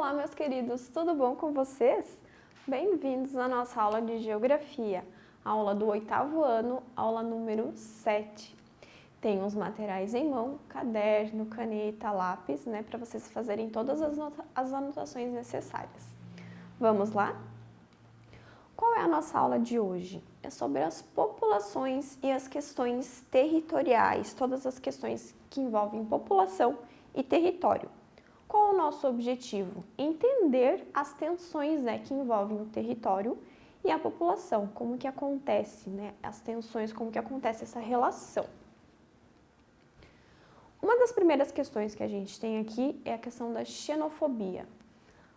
Olá, meus queridos, tudo bom com vocês? Bem-vindos à nossa aula de Geografia, aula do 8º ano, aula número 7. Tem os materiais em mão, caderno, caneta, lápis, para vocês fazerem todas as anotações necessárias. Vamos lá? Qual é a nossa aula de hoje? É sobre as populações e as questões territoriais, todas as questões que envolvem população e território. Qual é o nosso objetivo? Entender as tensões que envolvem o território e a população, como que acontece, as tensões, como que acontece essa relação. Uma das primeiras questões que a gente tem aqui é a questão da xenofobia.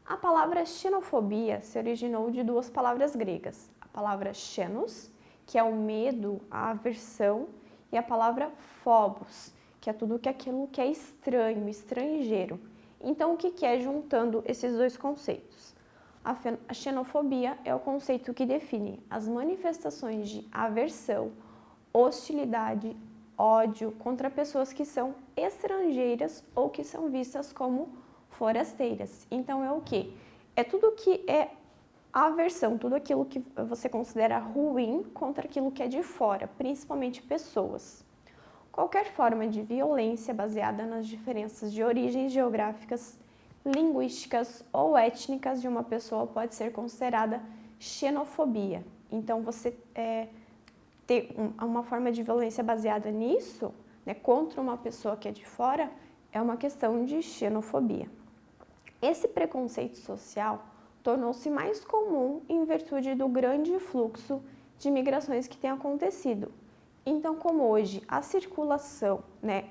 A palavra xenofobia se originou de duas palavras gregas, a palavra xenos, que é o medo, a aversão, e a palavra phobos, que é tudo aquilo que é estranho, estrangeiro. Então, o que é juntando esses dois conceitos? A xenofobia é o conceito que define as manifestações de aversão, hostilidade, ódio contra pessoas que são estrangeiras ou que são vistas como forasteiras. Então, é o quê? É tudo que é aversão, tudo aquilo que você considera ruim contra aquilo que é de fora, principalmente pessoas. Qualquer forma de violência baseada nas diferenças de origens geográficas, linguísticas ou étnicas de uma pessoa pode ser considerada xenofobia. Então, você ter uma forma de violência baseada nisso, contra uma pessoa que é de fora, é uma questão de xenofobia. Esse preconceito social tornou-se mais comum em virtude do grande fluxo de migrações que tem acontecido. Então, como hoje a circulação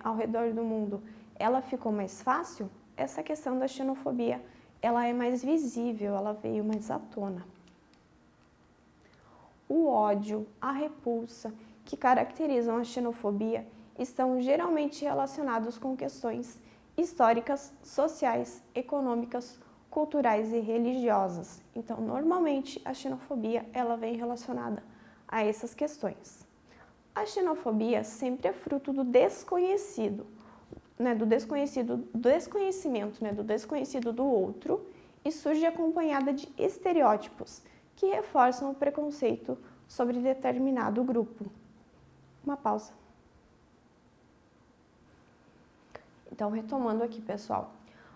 ao redor do mundo ela ficou mais fácil, essa questão da xenofobia ela é mais visível, ela veio mais à tona. O ódio, a repulsa que caracterizam a xenofobia estão geralmente relacionados com questões históricas, sociais, econômicas, culturais e religiosas. Então, normalmente a xenofobia ela vem relacionada a essas questões. A xenofobia sempre é fruto do desconhecido, do desconhecimento do outro e surge acompanhada de estereótipos que reforçam o preconceito sobre determinado grupo. Uma pausa. Então, retomando aqui, pessoal,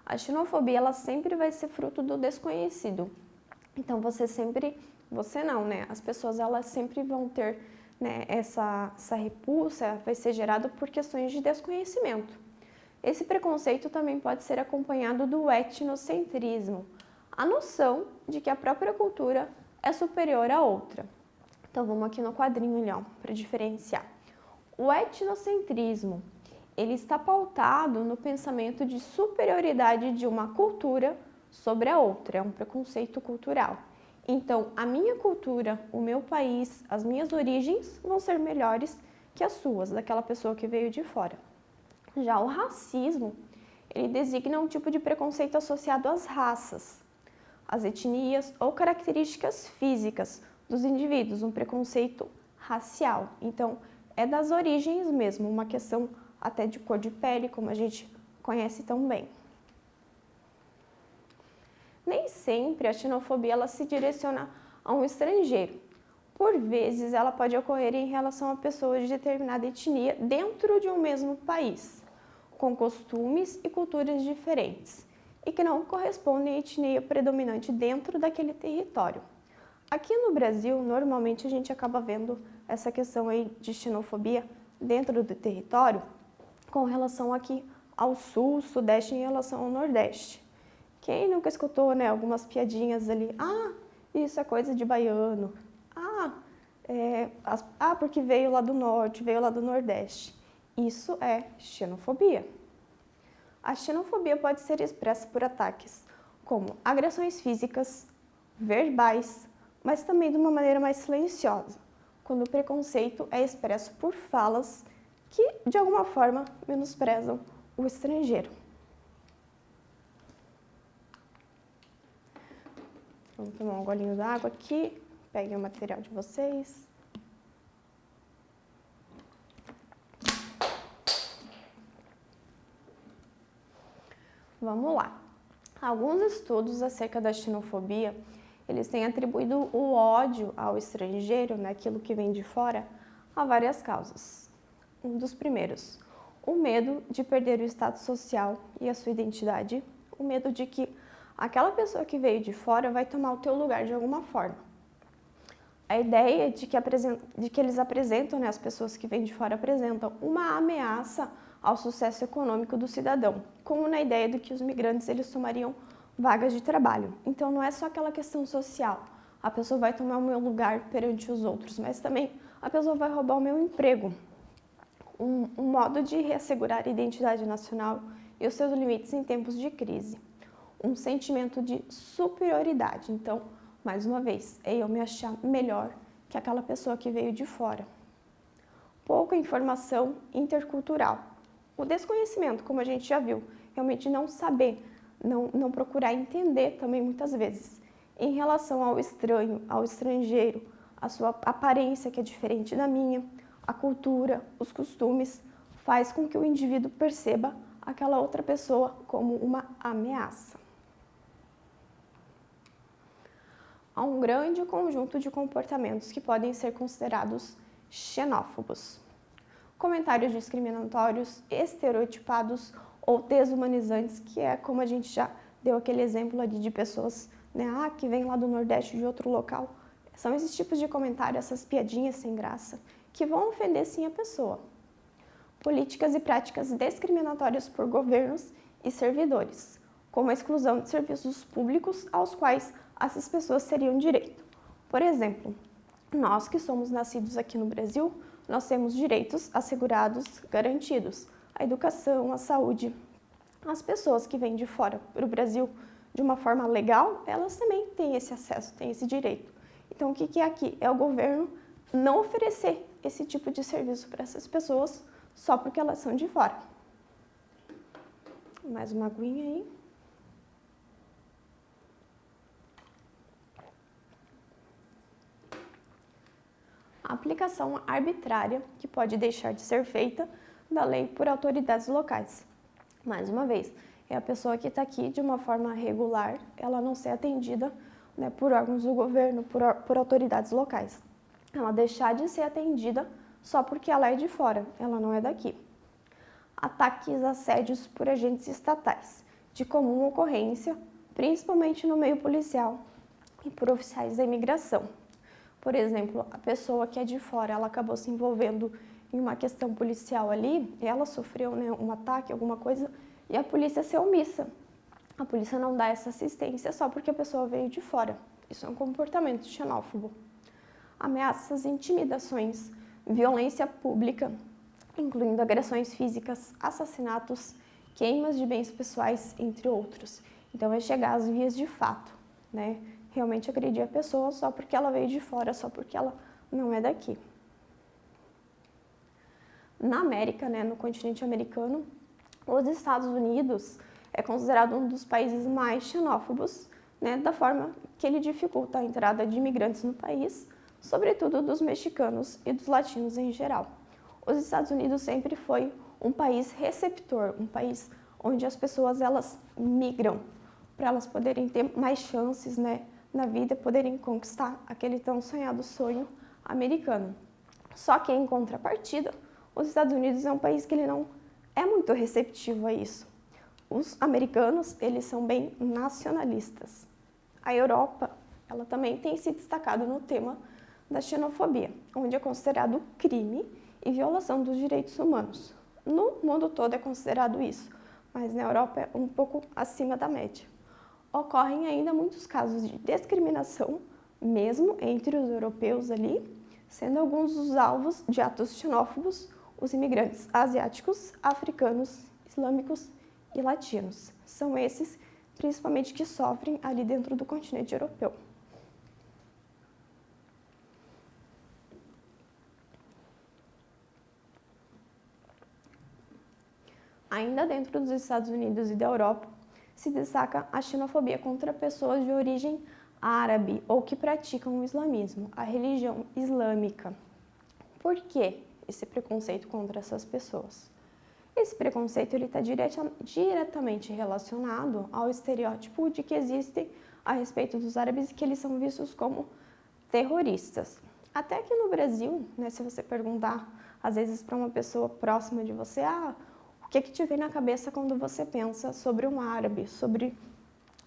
a xenofobia ela sempre vai ser fruto do desconhecido. Então, as pessoas elas sempre vão ter essa repulsa, vai ser gerada por questões de desconhecimento. Esse preconceito também pode ser acompanhado do etnocentrismo, a noção de que a própria cultura é superior à outra. Então, vamos aqui no quadrinho, para diferenciar. O etnocentrismo, ele está pautado no pensamento de superioridade de uma cultura sobre a outra, é um preconceito cultural. Então, a minha cultura, o meu país, as minhas origens vão ser melhores que as suas, daquela pessoa que veio de fora. Já o racismo, ele designa um tipo de preconceito associado às raças, às etnias ou características físicas dos indivíduos, um preconceito racial. Então, é das origens mesmo, uma questão até de cor de pele, como a gente conhece tão bem. Nem sempre a xenofobia ela se direciona a um estrangeiro. Por vezes, ela pode ocorrer em relação a pessoas de determinada etnia dentro de um mesmo país, com costumes e culturas diferentes, e que não correspondem à etnia predominante dentro daquele território. Aqui no Brasil, normalmente a gente acaba vendo essa questão aí de xenofobia dentro do território com relação aqui ao sul, sudeste em relação ao nordeste. Quem nunca escutou, algumas piadinhas ali? Ah, isso é coisa de baiano. Porque veio lá do norte, veio lá do nordeste. Isso é xenofobia. A xenofobia pode ser expressa por ataques como agressões físicas, verbais, mas também de uma maneira mais silenciosa, quando o preconceito é expresso por falas que, de alguma forma, menosprezam o estrangeiro. Vamos tomar um golinho d'água aqui. Peguem o material de vocês. Vamos lá. Alguns estudos acerca da xenofobia, eles têm atribuído o ódio ao estrangeiro, né, aquilo que vem de fora, a várias causas. Um dos primeiros, o medo de perder o status social e a sua identidade, o medo de que aquela pessoa que veio de fora vai tomar o teu lugar de alguma forma. A ideia de que eles apresentam, né, as pessoas que vêm de fora apresentam uma ameaça ao sucesso econômico do cidadão, como na ideia de que os migrantes eles tomariam vagas de trabalho. Então não é só aquela questão social, a pessoa vai tomar o meu lugar perante os outros, mas também a pessoa vai roubar o meu emprego. Um modo de reassegurar a identidade nacional e os seus limites em tempos de crise. Um sentimento de superioridade. Então, mais uma vez, é eu me achar melhor que aquela pessoa que veio de fora. Pouca informação intercultural. O desconhecimento, como a gente já viu, realmente não saber, não procurar entender também muitas vezes. Em relação ao estranho, ao estrangeiro, a sua aparência que é diferente da minha, a cultura, os costumes, faz com que o indivíduo perceba aquela outra pessoa como uma ameaça. Há um grande conjunto de comportamentos que podem ser considerados xenófobos. Comentários discriminatórios, estereotipados ou desumanizantes, que é como a gente já deu aquele exemplo ali de pessoas, né, que vem lá do Nordeste de outro local. São esses tipos de comentário, essas piadinhas sem graça, que vão ofender sim a pessoa. Políticas e práticas discriminatórias por governos e servidores, como a exclusão de serviços públicos aos quais essas pessoas teriam direito. Por exemplo, nós que somos nascidos aqui no Brasil, nós temos direitos assegurados, garantidos, a educação, a saúde. As pessoas que vêm de fora para o Brasil de uma forma legal, elas também têm esse acesso, têm esse direito. Então, o que é aqui? É o governo não oferecer esse tipo de serviço para essas pessoas só porque elas são de fora. Mais uma aguinha aí. A aplicação arbitrária que pode deixar de ser feita da lei por autoridades locais. Mais uma vez, é a pessoa que está aqui de uma forma regular, ela não ser atendida, né, por órgãos do governo, por autoridades locais. Ela deixar de ser atendida só porque ela é de fora, ela não é daqui. Ataques, assédios por agentes estatais, de comum ocorrência, principalmente no meio policial e por oficiais da imigração. Por exemplo, a pessoa que é de fora, ela acabou se envolvendo em uma questão policial ali, ela sofreu, né, um ataque, alguma coisa, e a polícia ser omissa. A polícia não dá essa assistência só porque a pessoa veio de fora. Isso é um comportamento xenófobo. Ameaças, intimidações, violência pública, incluindo agressões físicas, assassinatos, queimas de bens pessoais, entre outros. Então, vai chegar às vias de fato, né? Realmente agredir a pessoa só porque ela veio de fora, só porque ela não é daqui. Na América, né, no continente americano, os Estados Unidos é considerado um dos países mais xenófobos, né, da forma que ele dificulta a entrada de imigrantes no país, sobretudo dos mexicanos e dos latinos em geral. Os Estados Unidos sempre foi um país receptor, um país onde as pessoas elas migram para elas poderem ter mais chances, né, na vida, poderem conquistar aquele tão sonhado sonho americano. Só que em contrapartida, os Estados Unidos é um país que ele não é muito receptivo a isso. Os americanos, eles são bem nacionalistas. A Europa, ela também tem se destacado no tema da xenofobia, onde é considerado crime e violação dos direitos humanos. No mundo todo é considerado isso, mas na Europa é um pouco acima da média. Ocorrem ainda muitos casos de discriminação, mesmo entre os europeus ali, sendo alguns os alvos de atos xenófobos os imigrantes asiáticos, africanos, islâmicos e latinos. São esses, principalmente, que sofrem ali dentro do continente europeu. Ainda dentro dos Estados Unidos e da Europa, se destaca a xenofobia contra pessoas de origem árabe ou que praticam o islamismo, a religião islâmica. Por que esse preconceito contra essas pessoas? Esse preconceito está diretamente relacionado ao estereótipo de que existe a respeito dos árabes e que eles são vistos como terroristas. Até aqui no Brasil, né, se você perguntar às vezes para uma pessoa próxima de você, o que te vem na cabeça quando você pensa sobre um árabe, sobre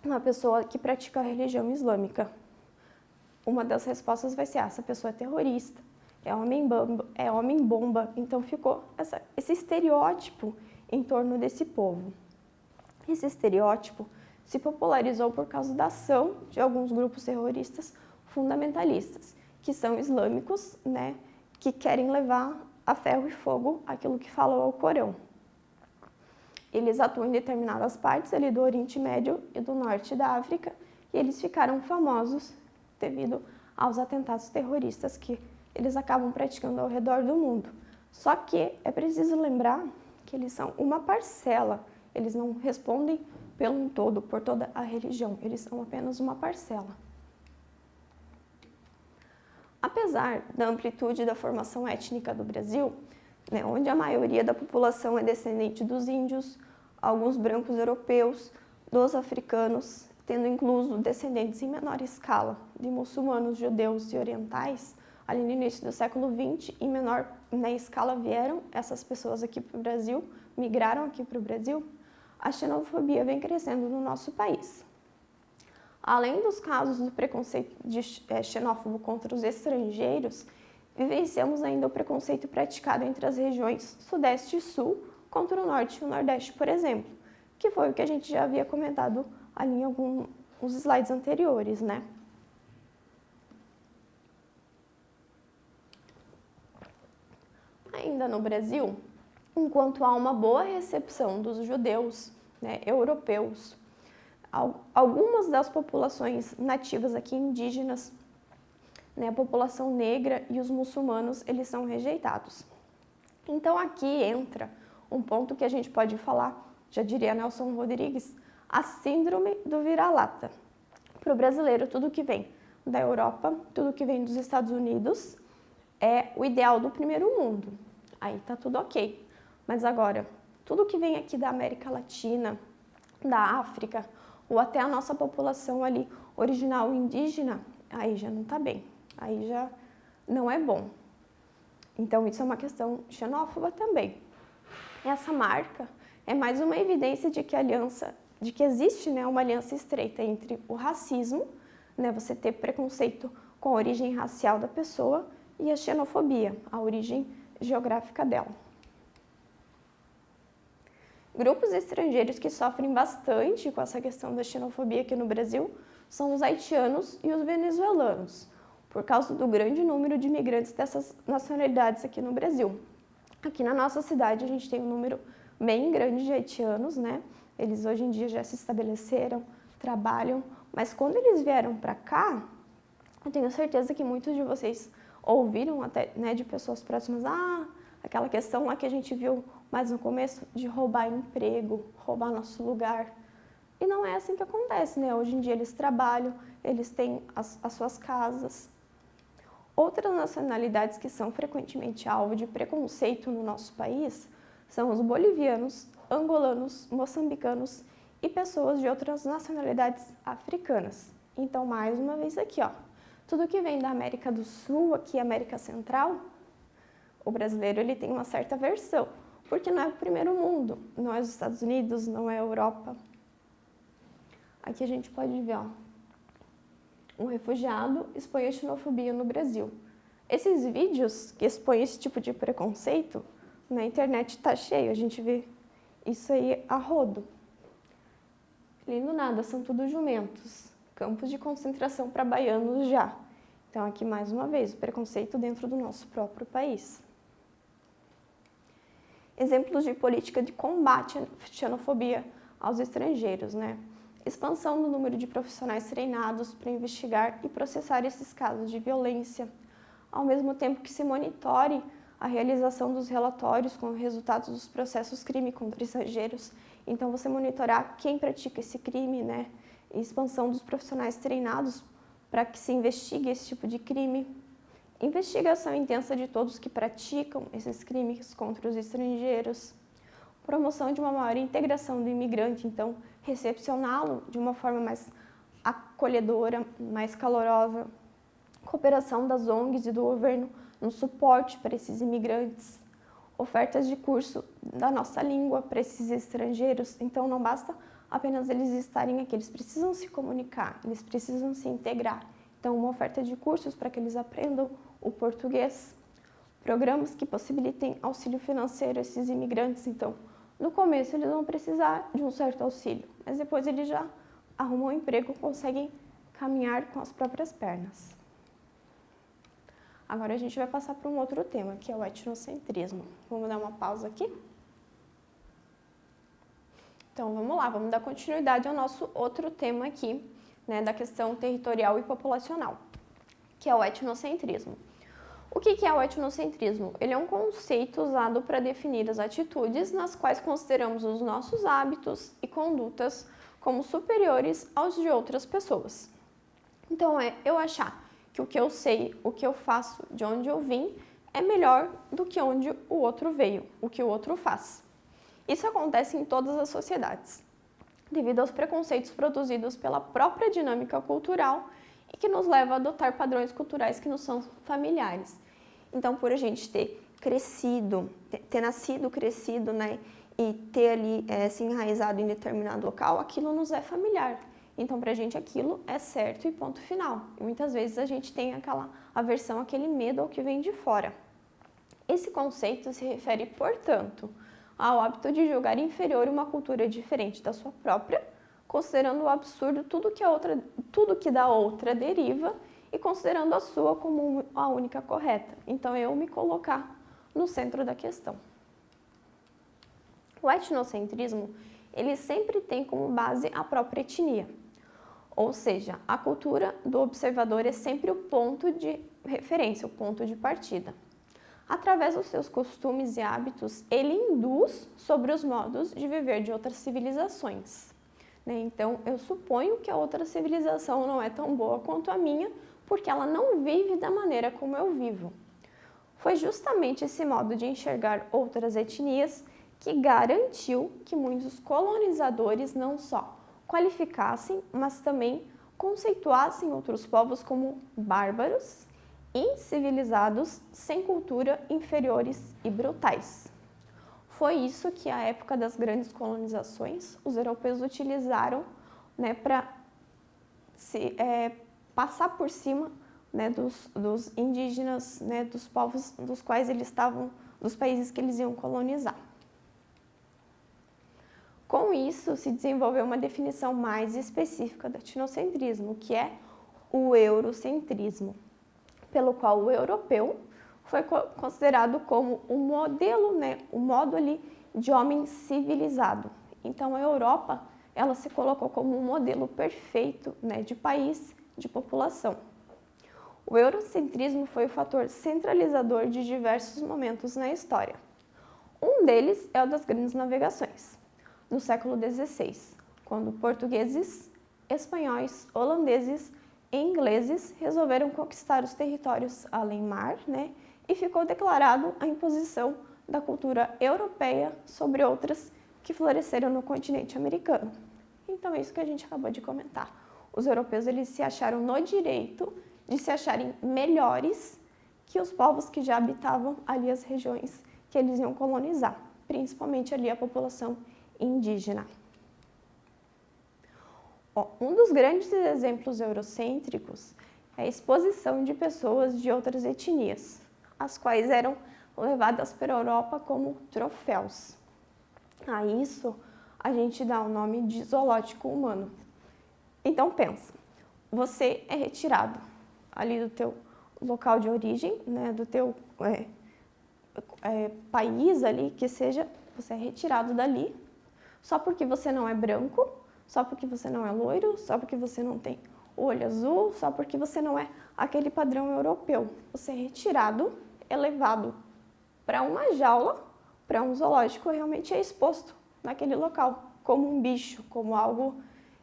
uma pessoa que pratica a religião islâmica? Uma das respostas vai ser, essa pessoa é terrorista, é homem bomba. Então ficou esse estereótipo em torno desse povo. Esse estereótipo se popularizou por causa da ação de alguns grupos terroristas fundamentalistas, que são islâmicos, né, que querem levar a ferro e fogo aquilo que fala o Alcorão. Eles atuam em determinadas partes ali do Oriente Médio e do Norte da África, e eles ficaram famosos devido aos atentados terroristas que eles acabam praticando ao redor do mundo. Só que é preciso lembrar que eles são uma parcela, eles não respondem pelo todo, por toda a religião, eles são apenas uma parcela. Apesar da amplitude da formação étnica do Brasil, né, onde a maioria da população é descendente dos índios, alguns brancos europeus, dos africanos, tendo incluso descendentes em menor escala de muçulmanos, judeus e orientais, ali no início do século XX, em menor escala vieram essas pessoas aqui para o Brasil, migraram aqui para o Brasil, a xenofobia vem crescendo no nosso país. Além dos casos do preconceito xenófobo contra os estrangeiros, vivenciamos ainda o preconceito praticado entre as regiões Sudeste e Sul contra o Norte e o Nordeste, por exemplo, que foi o que a gente já havia comentado ali em alguns slides anteriores, né? Ainda no Brasil, enquanto há uma boa recepção dos judeus, né, europeus, algumas das populações nativas aqui indígenas, né, a população negra e os muçulmanos, eles são rejeitados. Então aqui entra um ponto que a gente pode falar, já diria Nelson Rodrigues, a síndrome do vira-lata. Para o brasileiro, tudo que vem da Europa, tudo que vem dos Estados Unidos é o ideal do primeiro mundo. Aí tá tudo ok. Mas agora, tudo que vem aqui da América Latina, da África, ou até a nossa população ali original indígena, aí já não tá bem, aí já não é bom. Então isso é uma questão xenófoba também. Essa marca é mais uma evidência de que existe, né, uma aliança estreita entre o racismo, né, você ter preconceito com a origem racial da pessoa, e a xenofobia, a origem geográfica dela. Grupos estrangeiros que sofrem bastante com essa questão da xenofobia aqui no Brasil são os haitianos e os venezuelanos, por causa do grande número de imigrantes dessas nacionalidades aqui no Brasil. Aqui na nossa cidade a gente tem um número bem grande de haitianos, né? Eles hoje em dia já se estabeleceram, trabalham, mas quando eles vieram para cá, eu tenho certeza que muitos de vocês ouviram até, né, de pessoas próximas, aquela questão lá que a gente viu mais no começo de roubar emprego, roubar nosso lugar. E não é assim que acontece, né? Hoje em dia eles trabalham, eles têm as suas casas. Outras nacionalidades que são frequentemente alvo de preconceito no nosso país são os bolivianos, angolanos, moçambicanos e pessoas de outras nacionalidades africanas. Então, mais uma vez aqui, ó, tudo que vem da América do Sul, aqui América Central, o brasileiro ele tem uma certa aversão, porque não é o primeiro mundo, não é os Estados Unidos, não é a Europa. Aqui a gente pode ver, ó, um refugiado expõe a xenofobia no Brasil. Esses vídeos que expõem esse tipo de preconceito, na internet tá cheio, a gente vê isso aí a rodo. Lindo nada, são tudo jumentos, campos de concentração para baianos já. Então aqui mais uma vez, o preconceito dentro do nosso próprio país. Exemplos de política de combate à xenofobia aos estrangeiros, né? Expansão do número de profissionais treinados para investigar e processar esses casos de violência, ao mesmo tempo que se monitore a realização dos relatórios com resultados dos processos crime contra estrangeiros. Então, você monitorar quem pratica esse crime, né? E expansão dos profissionais treinados para que se investigue esse tipo de crime. Investigação intensa de todos que praticam esses crimes contra os estrangeiros. promoção de uma maior integração do imigrante, então recepcioná-lo de uma forma mais acolhedora, mais calorosa, cooperação das ONGs e do governo no suporte para esses imigrantes, ofertas de curso da nossa língua para esses estrangeiros, então não basta apenas eles estarem aqui, eles precisam se comunicar, eles precisam se integrar. Então, uma oferta de cursos para que eles aprendam o português, programas que possibilitem auxílio financeiro a esses imigrantes. Então, no começo eles vão precisar de um certo auxílio, mas depois eles já arrumam um emprego, conseguem caminhar com as próprias pernas. Agora a gente vai passar para um outro tema, que é o etnocentrismo. Vamos dar uma pausa aqui? Então, vamos lá, vamos dar continuidade ao nosso outro tema aqui, né, da questão territorial e populacional, que é o etnocentrismo. O que é o etnocentrismo? Ele é um conceito usado para definir as atitudes nas quais consideramos os nossos hábitos e condutas como superiores aos de outras pessoas. Então, eu achar que o que eu sei, o que eu faço, de onde eu vim, é melhor do que onde o outro veio, o que o outro faz. Isso acontece em todas as sociedades, devido aos preconceitos produzidos pela própria dinâmica cultural e que nos leva a adotar padrões culturais que nos são familiares. Então, por a gente ter crescido, ter nascido, crescido, né, e ter ali se enraizado em determinado local, aquilo nos é familiar. Então, para a gente, aquilo é certo e ponto final. E muitas vezes a gente tem aquela aversão, aquele medo ao que vem de fora. Esse conceito se refere, portanto, ao hábito de julgar inferior uma cultura diferente da sua própria, considerando o absurdo tudo que da outra deriva e considerando a sua como a única correta. Então, eu me colocar no centro da questão. O etnocentrismo, ele sempre tem como base a própria etnia. Ou seja, a cultura do observador é sempre o ponto de referência, o ponto de partida. Através dos seus costumes e hábitos, ele induz sobre os modos de viver de outras civilizações. Então, eu suponho que a outra civilização não é tão boa quanto a minha, porque ela não vive da maneira como eu vivo. Foi justamente esse modo de enxergar outras etnias que garantiu que muitos colonizadores não só qualificassem, mas também conceituassem outros povos como bárbaros, incivilizados, sem cultura, inferiores e brutais. Foi isso que, à época das grandes colonizações, os europeus utilizaram, né, para passar por cima, né, dos indígenas, né, dos povos dos quais eles estavam, dos países que eles iam colonizar. Com isso, se desenvolveu uma definição mais específica do etnocentrismo, que é o eurocentrismo, pelo qual o europeu foi considerado como um modelo, né, um modo ali de homem civilizado. Então, a Europa, ela se colocou como um modelo perfeito, né, de país, de população. O eurocentrismo foi o fator centralizador de diversos momentos na história. Um deles é o das grandes navegações, no século XVI, quando portugueses, espanhóis, holandeses e ingleses resolveram conquistar os territórios além-mar, né, e ficou declarado a imposição da cultura europeia sobre outras que floresceram no continente americano. Então, é isso que a gente acabou de comentar. Os europeus, eles se acharam no direito de se acharem melhores que os povos que já habitavam ali as regiões que eles iam colonizar, principalmente ali a população indígena. Um dos grandes exemplos eurocêntricos é a exposição de pessoas de outras etnias, as quais eram levadas para a Europa como troféus. A isso a gente dá o nome de zoológico humano. Então pensa, você é retirado ali do teu local de origem, né, do teu país ali, que seja, você é retirado dali, só porque você não é branco, só porque você não é loiro, só porque você não tem olho azul, só porque você não é aquele padrão europeu. Você é retirado, é levado para uma jaula, para um zoológico, realmente é exposto naquele local, como um bicho, como algo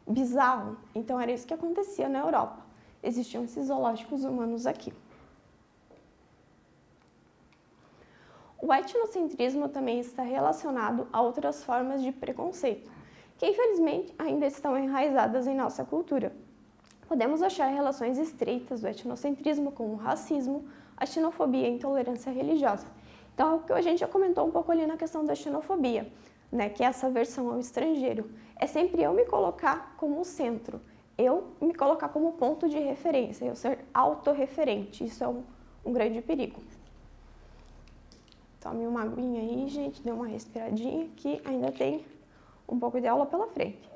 bizarro. Então, era isso que acontecia na Europa. Existiam esses zoológicos humanos aqui. O etnocentrismo também está relacionado a outras formas de preconceito, que infelizmente ainda estão enraizadas em nossa cultura. Podemos achar relações estreitas do etnocentrismo com o racismo, a xenofobia e a intolerância religiosa. Então, é o que a gente já comentou um pouco ali na questão da xenofobia, né, que é essa aversão ao estrangeiro. É sempre eu me colocar como centro, eu me colocar como ponto de referência, eu ser autorreferente. Isso é um grande perigo. Tome uma aguinha aí, gente, dê uma respiradinha, que ainda tem um pouco de aula pela frente.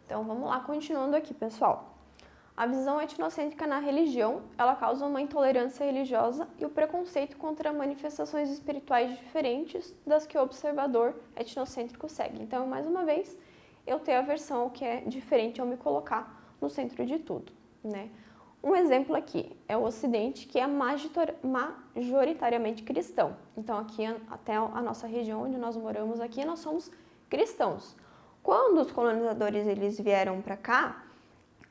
Então, vamos lá, continuando aqui, pessoal. A visão etnocêntrica na religião, ela causa uma intolerância religiosa e o preconceito contra manifestações espirituais diferentes das que o observador etnocêntrico segue. Então, mais uma vez, eu tenho a versão que é diferente ao me colocar no centro de tudo, né? Um exemplo aqui é o Ocidente, que é majoritariamente cristão. Então, aqui até a nossa região onde nós moramos aqui, nós somos cristãos. Quando os colonizadores eles vieram para cá,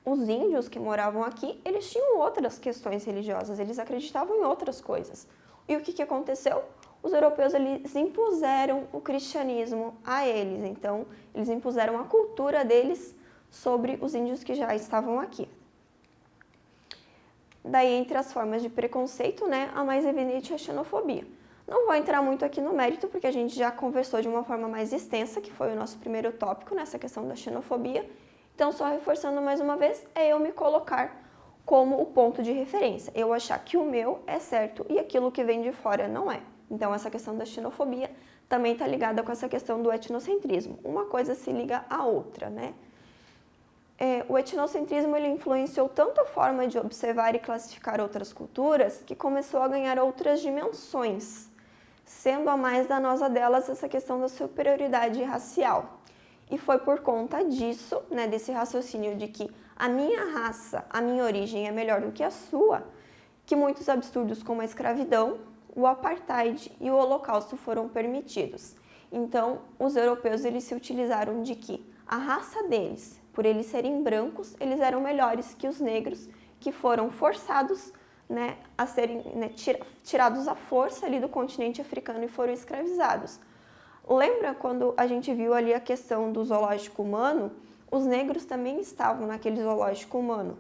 os índios que moravam aqui, eles tinham outras questões religiosas, eles acreditavam em outras coisas. E o que aconteceu? Os europeus eles impuseram o cristianismo a eles, então eles impuseram a cultura deles sobre os índios que já estavam aqui. Daí, entre as formas de preconceito, né, a mais evidente é a xenofobia. Não vou entrar muito aqui no mérito, porque a gente já conversou de uma forma mais extensa, que foi o nosso primeiro tópico nessa questão da xenofobia. Então, só reforçando mais uma vez, é eu me colocar como o ponto de referência. Eu achar que o meu é certo e aquilo que vem de fora não é. Então, essa questão da xenofobia também está ligada com essa questão do etnocentrismo. Uma coisa se liga à outra, né? O etnocentrismo ele influenciou tanto a forma de observar e classificar outras culturas que começou a ganhar outras dimensões, sendo a mais danosa delas essa questão da superioridade racial. E foi por conta disso, né, desse raciocínio de que a minha raça, a minha origem é melhor do que a sua, que muitos absurdos como a escravidão, o apartheid e o holocausto foram permitidos. Então, os europeus eles se utilizaram de que a raça deles, por eles serem brancos, eles eram melhores que os negros, que foram forçados, né, a serem, né, tirados à força ali do continente africano e foram escravizados. Lembra quando a gente viu ali a questão do zoológico humano? Os negros também estavam naquele zoológico humano.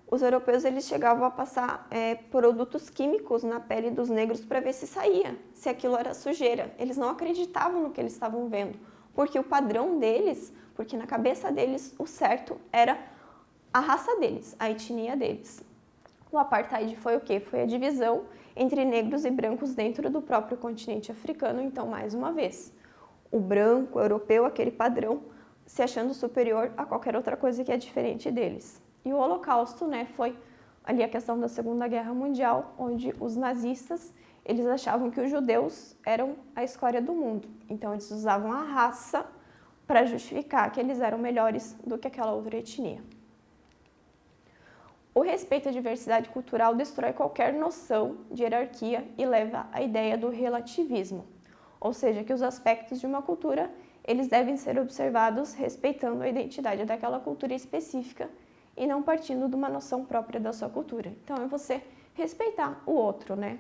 Os europeus eles chegavam a passar produtos químicos na pele dos negros para ver se saía, se aquilo era sujeira. Eles não acreditavam no que eles estavam vendo, porque o padrão deles, porque na cabeça deles o certo era a raça deles, a etnia deles. O apartheid foi o quê? Foi a divisão entre negros e brancos dentro do próprio continente africano. Então, mais uma vez, o branco, o europeu, aquele padrão, se achando superior a qualquer outra coisa que é diferente deles. E o Holocausto, né, foi ali a questão da Segunda Guerra Mundial, onde os nazistas, eles achavam que os judeus eram a escória do mundo. Então, eles usavam a raça para justificar que eles eram melhores do que aquela outra etnia. O respeito à diversidade cultural destrói qualquer noção de hierarquia e leva à ideia do relativismo, ou seja, que os aspectos de uma cultura eles devem ser observados respeitando a identidade daquela cultura específica e não partindo de uma noção própria da sua cultura. Então, é você respeitar o outro, né?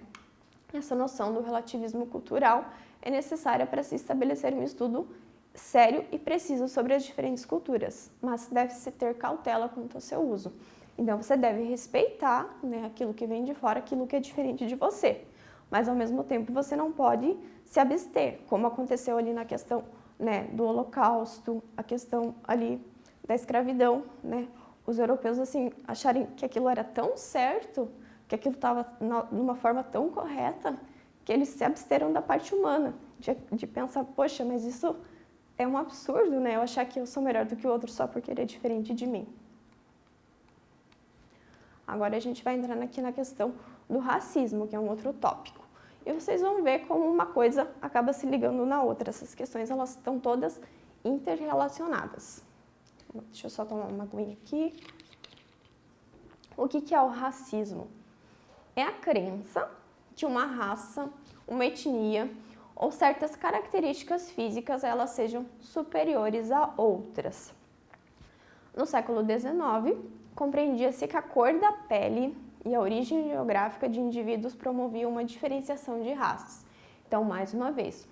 Essa noção do relativismo cultural é necessária para se estabelecer um estudo sério e preciso sobre as diferentes culturas, mas deve-se ter cautela quanto ao seu uso. Então, você deve respeitar, né, aquilo que vem de fora, aquilo que é diferente de você. Mas, ao mesmo tempo, você não pode se abster, como aconteceu ali na questão, né, do Holocausto, a questão ali da escravidão, né? Os europeus, assim, acharem que aquilo era tão certo, que aquilo estava de uma forma tão correta, que eles se absteram da parte humana, de pensar, poxa, mas isso é um absurdo, né? Eu achar que eu sou melhor do que o outro só porque ele é diferente de mim. Agora a gente vai entrar aqui na questão do racismo, que é um outro tópico. E vocês vão ver como uma coisa acaba se ligando na outra. Essas questões, elas estão todas interrelacionadas. Deixa eu só tomar uma aguinha aqui. O que é o racismo? É a crença que uma raça, uma etnia ou certas características físicas elas sejam superiores a outras. No século XIX, compreendia-se que a cor da pele e a origem geográfica de indivíduos promoviam uma diferenciação de raças. Então, mais uma vez,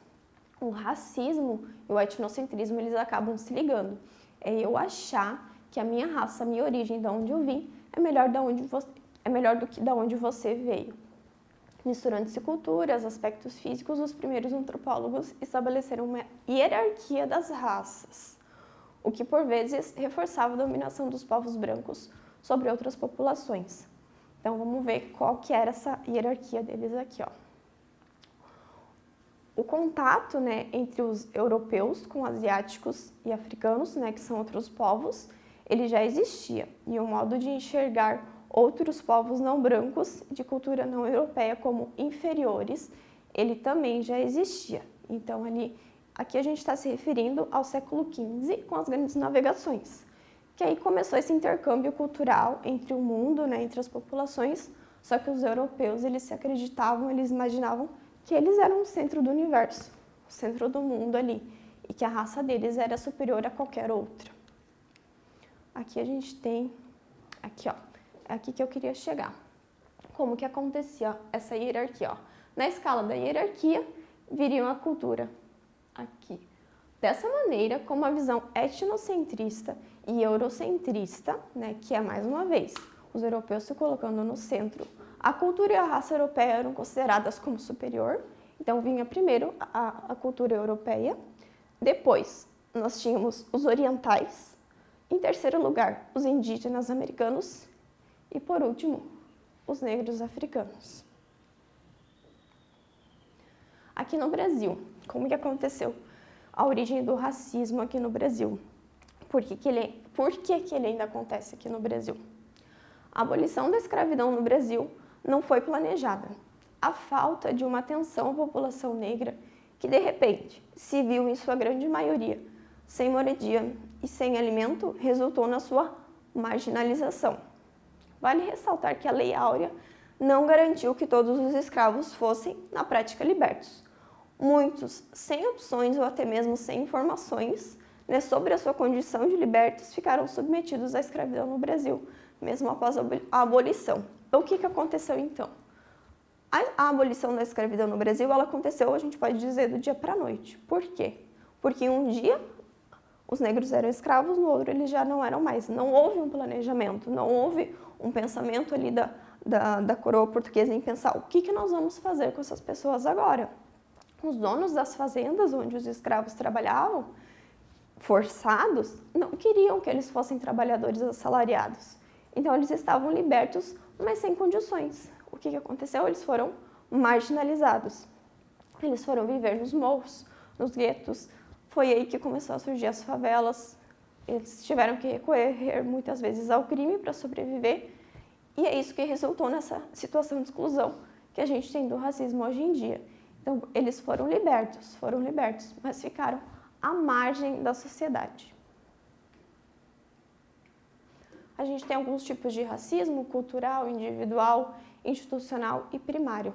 o racismo e o etnocentrismo, eles acabam se ligando. É eu achar que a minha raça, a minha origem, de onde eu vim, é melhor do que de onde você veio. Misturando-se culturas, aspectos físicos, os primeiros antropólogos estabeleceram uma hierarquia das raças, o que por vezes reforçava a dominação dos povos brancos sobre outras populações. Então vamos ver qual que era essa hierarquia deles aqui, ó. O contato, entre os europeus com asiáticos e africanos, que são outros povos, ele já existia. E o modo de enxergar outros povos não brancos de cultura não europeia como inferiores, ele também já existia. Então, aqui a gente está se referindo ao século XV com as grandes navegações, que aí começou esse intercâmbio cultural entre o mundo, entre as populações, só que os europeus, eles se acreditavam, eles imaginavam que eles eram o centro do universo, o centro do mundo ali, e que a raça deles era superior a qualquer outra. Aqui a gente tem, aqui ó, é aqui que eu queria chegar. Como que acontecia essa hierarquia, ó. Na escala da hierarquia, viria a cultura, aqui. Dessa maneira, com uma visão etnocentrista e eurocentrista, que é mais uma vez, os europeus se colocando no centro, a cultura e a raça europeia eram consideradas como superior, então vinha primeiro a cultura europeia, depois nós tínhamos os orientais, em terceiro lugar, os indígenas americanos e, por último, os negros africanos. Aqui no Brasil, como que aconteceu a origem do racismo aqui no Brasil? Por que ele ainda acontece aqui no Brasil? A abolição da escravidão no Brasil não foi planejada. A falta de uma atenção à população negra, que de repente se viu em sua grande maioria sem moradia e sem alimento, resultou na sua marginalização. Vale ressaltar que a Lei Áurea não garantiu que todos os escravos fossem, na prática, libertos. Muitos, sem opções ou até mesmo sem informações sobre a sua condição de libertos, ficaram submetidos à escravidão no Brasil, mesmo após a abolição. Então, o que aconteceu então? A abolição da escravidão no Brasil, ela aconteceu, a gente pode dizer, do dia para a noite. Por quê? Porque um dia os negros eram escravos, no outro eles já não eram mais. Não houve um planejamento, não houve um pensamento ali da coroa portuguesa em pensar o que nós vamos fazer com essas pessoas agora. Os donos das fazendas onde os escravos trabalhavam, forçados, não queriam que eles fossem trabalhadores assalariados. Então eles estavam libertos, mas sem condições. O que aconteceu? Eles foram marginalizados. Eles foram viver nos morros, nos guetos. Foi aí que começou a surgir as favelas. Eles tiveram que recorrer muitas vezes ao crime para sobreviver. E é isso que resultou nessa situação de exclusão que a gente tem do racismo hoje em dia. Então, eles foram libertos, mas ficaram à margem da sociedade. A gente tem alguns tipos de racismo: cultural, individual, institucional e primário.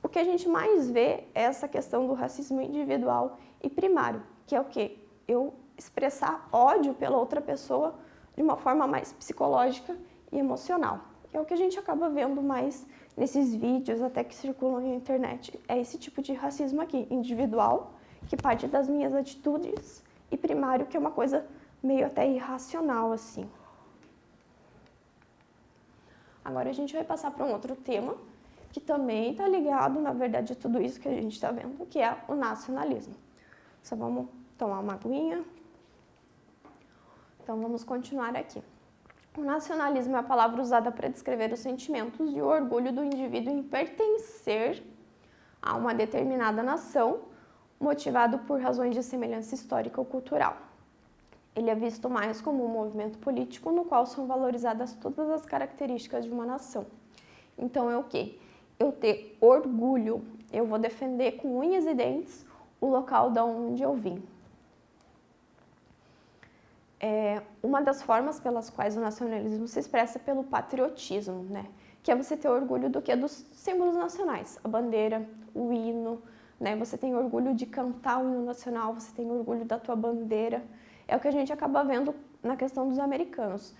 O que a gente mais vê é essa questão do racismo individual e primário, que é o quê? Eu expressar ódio pela outra pessoa de uma forma mais psicológica e emocional. É o que a gente acaba vendo mais nesses vídeos até que circulam na internet. É esse tipo de racismo aqui, individual, que parte das minhas atitudes, e primário, que é uma coisa meio até irracional, assim. Agora a gente vai passar para um outro tema, que também está ligado, na verdade, a tudo isso que a gente está vendo, que é o nacionalismo. Só vamos tomar uma aguinha. Então, vamos continuar aqui. O nacionalismo é a palavra usada para descrever os sentimentos e o orgulho do indivíduo em pertencer a uma determinada nação, motivado por razões de semelhança histórica ou cultural. Ele é visto mais como um movimento político no qual são valorizadas todas as características de uma nação. Então, é o quê? Eu ter orgulho, eu vou defender com unhas e dentes o local de onde eu vim. Uma das formas pelas quais o nacionalismo se expressa pelo patriotismo, que é você ter orgulho do que? Dos símbolos nacionais, a bandeira, o hino, você tem orgulho de cantar o hino nacional, você tem orgulho da tua bandeira. É o que a gente acaba vendo na questão dos americanos.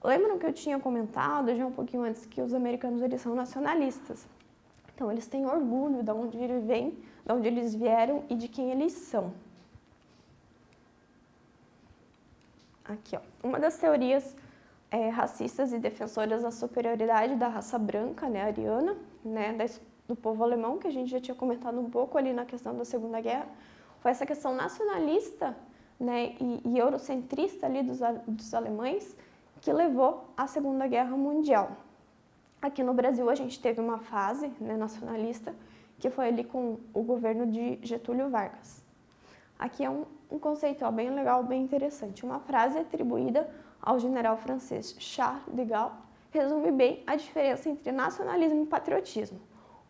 Lembram que eu tinha comentado já um pouquinho antes que os americanos eles são nacionalistas. Então eles têm orgulho de onde eles vêm, de onde eles vieram e de quem eles são. Aqui, ó. Uma das teorias racistas e defensoras da superioridade da raça branca, né, ariana, né, do povo alemão, que a gente já tinha comentado um pouco ali na questão da Segunda Guerra, foi essa questão nacionalista, né, e eurocentrista ali dos alemães que levou à Segunda Guerra Mundial. Aqui no Brasil a gente teve uma fase, né, nacionalista, que foi ali com o governo de Getúlio Vargas. Aqui é um conceito bem legal, bem interessante. Uma frase atribuída ao general francês Charles de Gaulle resume bem a diferença entre nacionalismo e patriotismo.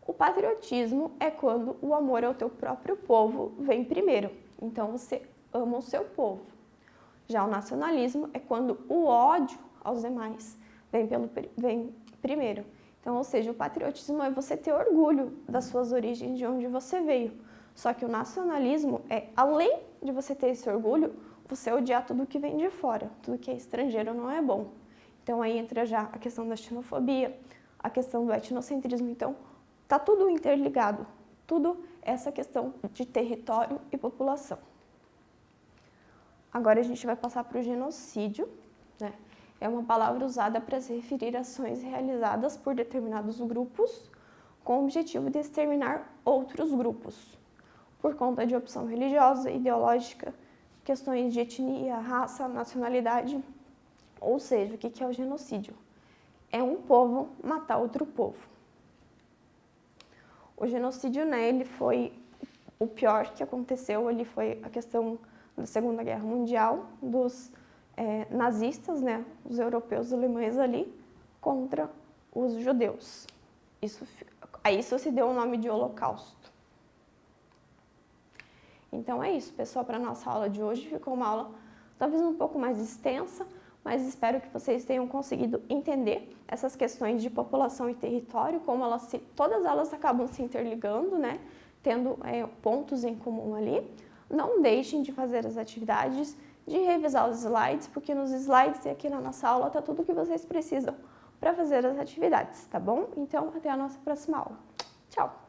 O patriotismo é quando o amor ao teu próprio povo vem primeiro. Então você ama o seu povo. Já o nacionalismo é quando o ódio aos demais vem primeiro. Então, ou seja, o patriotismo é você ter orgulho das suas origens, de onde você veio. Só que o nacionalismo é, além de você ter esse orgulho, você odiar tudo que vem de fora, tudo que é estrangeiro não é bom. Então aí entra já a questão da xenofobia, a questão do etnocentrismo. Então, tá tudo interligado, tudo essa questão de território e população. Agora a gente vai passar para o genocídio, né? É uma palavra usada para se referir a ações realizadas por determinados grupos com o objetivo de exterminar outros grupos, por conta de opção religiosa, ideológica, questões de etnia, raça, nacionalidade. Ou seja, o que é o genocídio? É um povo matar outro povo. O genocídio, né, ele foi o pior que aconteceu, ele foi a questão da Segunda Guerra Mundial, dos nazistas, né, os europeus alemães ali, contra os judeus. A isso se deu o nome de Holocausto. Então é isso, pessoal, para a nossa aula de hoje. Ficou uma aula talvez um pouco mais extensa, mas espero que vocês tenham conseguido entender essas questões de população e território, como todas elas acabam se interligando, né, tendo pontos em comum ali. Não deixem de fazer as atividades, de revisar os slides, porque nos slides e aqui na nossa aula está tudo o que vocês precisam para fazer as atividades, tá bom? Então, até a nossa próxima aula. Tchau!